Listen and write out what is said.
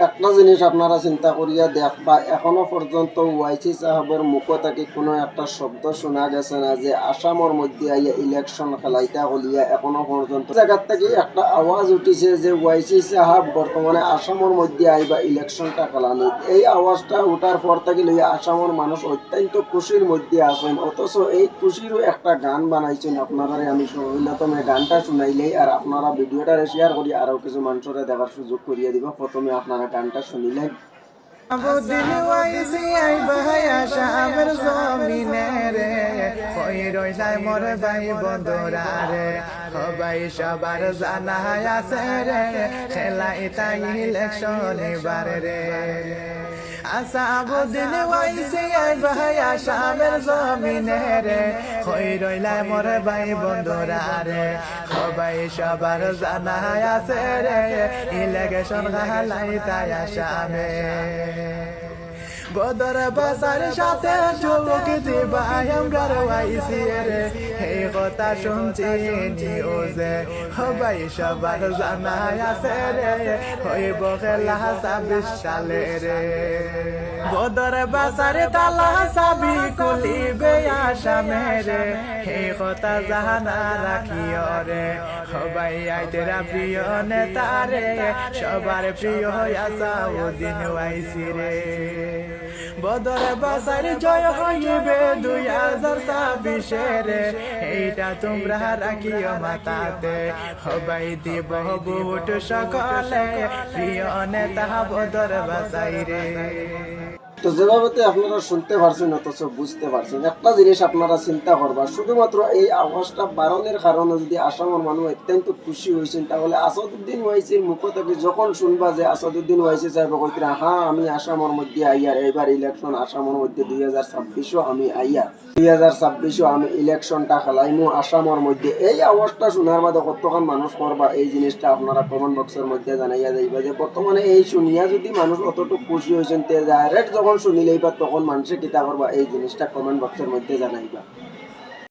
একটা জিনিস আপনারা চিন্তা করিয়া দেখবা, এখনো পর্যন্ত ওয়াইসি সাহেবের মুখ থেকে কোনো একটা শব্দ শোনা গেছে না যে আসামের মধ্যে আইয়া ইলেকশন খেলাইতা হলিয়া এখনো পর্যন্ত জায়গার থেকে একটা আওয়াজ উঠিছে যে ওয়াইসি সাহেব বর্তমানে আসামের মধ্যে আইবা ইলেকশনটা খেলানি। এই আওয়াজটা উঠার পর থেকে লইয়া আসামের মানুষ অত্যন্ত খুশির মধ্যে আছেন, অথচ এই খুশিরও একটা গান বানাইছেন। আপনারা আমি প্রথমে গানটা শুনাইলেই আর আপনারা ভিডিওটা শেয়ার করি আরও কিছু মানুষের দেখার সুযোগ করিয়ে দিব। প্রথমে আপনারা গানটা শুনিলেন। আবুদ্দিন ওয়াইসি আইবা আসামের জমিনে রে, কই রইলাই মোর ভাই বন্ধুরা রে, সবাই সবার জানা আছে রে, খেলাই তাই ইলেকশন এবার রে। আসাবুদ্দিন ওয়াইসি আইবা আসামের জমিনে রে, কই রইলাই মোর ভাই বন্ধুরা রে, সবাই সবার জানা আছে রে, ইলেকশন খেলাই তাই আসামে। বদর বাসার সাথে চুমুক দিবা আমরার ওয়াইসি রে, এই কথা শুনছি নিউজে, সবাই সবার জানা আছে রে, হইব খেলা ২৬ সালে রে। বদর বাসার তালা চাবি খুলিবে আসামে রে, এই কথা জানা রাখিও রে, সবাই আইতেরা প্রিয় নেতা রে, সবার প্রিয় আসাউদ্দিন ওয়াইসি রে। বদর বাসার জয় হইবে ২০২৬ রে, এইটা তোমরা রাখিও মাথাতে, সবাই দিব ভোট সকলে, প্রিয় নেতা বদর বাসাই রে। তো যেভাবে আপনারা শুনতে পারছেন অথচ বুঝতে পারছেন, একটা জিনিস আপনারা চিন্তা করবা, শুধুমাত্র এই আওয়াজটা বাড়ানোর কারণে যদি আসামের মানুষ অত্যন্ত খুশি হয়েছেন, তাহলে আসাদুদ্দিন ওয়াইসির মুখ থেকে যখন শুনবা যে আসাদুদ্দিন ওয়াইসি সাহেব কইরা হ্যাঁ আমি আসামের মধ্যে আইয়ার, এবার ইলেকশন আসামের মধ্যে ২০২৬ও আমি আইয়ার, ২০২৬ও আমি ইলেকশনটা খেলাইমু আসামের মধ্যে, এই আওয়াজটা শোনার বাদে কতক্ষণ মানুষ করবা এই জিনিসটা আপনারা কমেন্ট বক্সের মধ্যে জানাইয়া যাইবা যে বর্তমানে এই শুনিয়া যদি মানুষ অতটুকু খুশি হয়েছেন, তে ডাইরেক্ট যখন শুনিলেই বা তখন মানুষে কিতা করবা এই জিনিসটা কমেন্ট বক্সের মধ্যে জানাইবা।